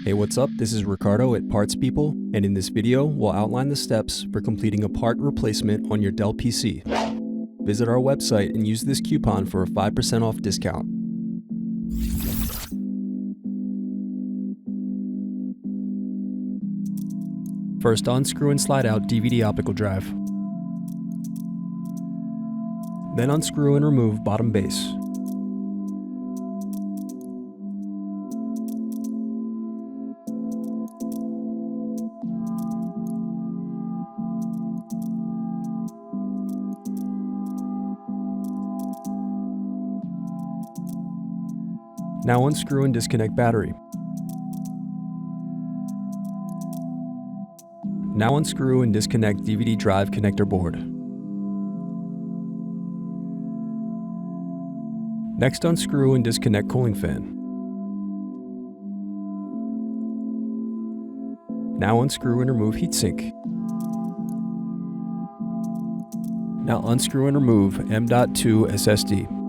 Hey, what's up? This is Ricardo at Parts People, and in this video, we'll outline the steps for completing a part replacement on your Dell PC. Visit our website and use this coupon for a 5% off discount. First, unscrew and slide out DVD optical drive. Then unscrew and remove bottom base. Now unscrew and disconnect battery. Now unscrew and disconnect DVD drive connector board. Next, unscrew and disconnect cooling fan. Now unscrew and remove heatsink. Now unscrew and remove M.2 SSD.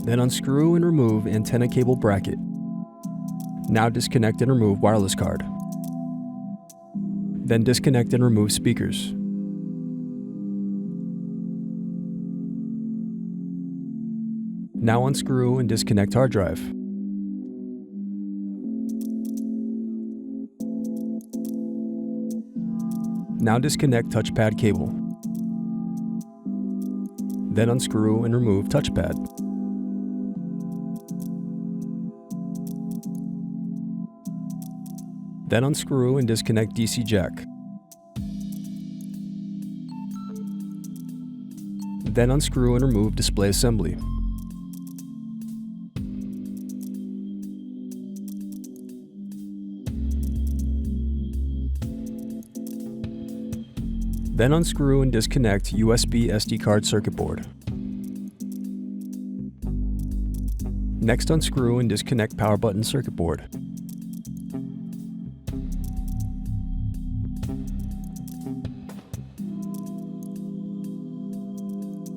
Then unscrew and remove antenna cable bracket. Now disconnect and remove wireless card. Then disconnect and remove speakers. Now unscrew and disconnect hard drive. Now disconnect touchpad cable. Then unscrew and remove touchpad. Then unscrew and disconnect DC jack. Then unscrew and remove display assembly. Then unscrew and disconnect USB SD card circuit board. Next, unscrew and disconnect power button circuit board.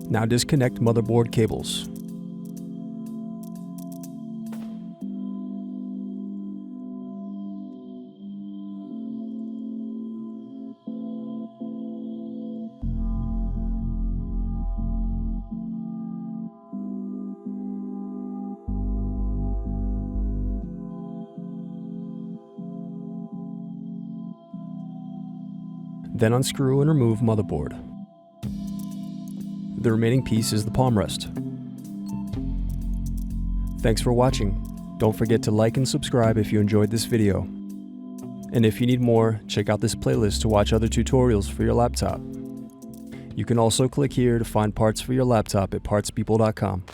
Now disconnect motherboard cables. Then unscrew and remove motherboard. The remaining piece is the Palmrest. Thanks for watching. Don't forget to like and subscribe if you enjoyed this video. And if you need more, check out this playlist to watch other tutorials for your laptop. You can also click here to find parts for your laptop at partspeople.com.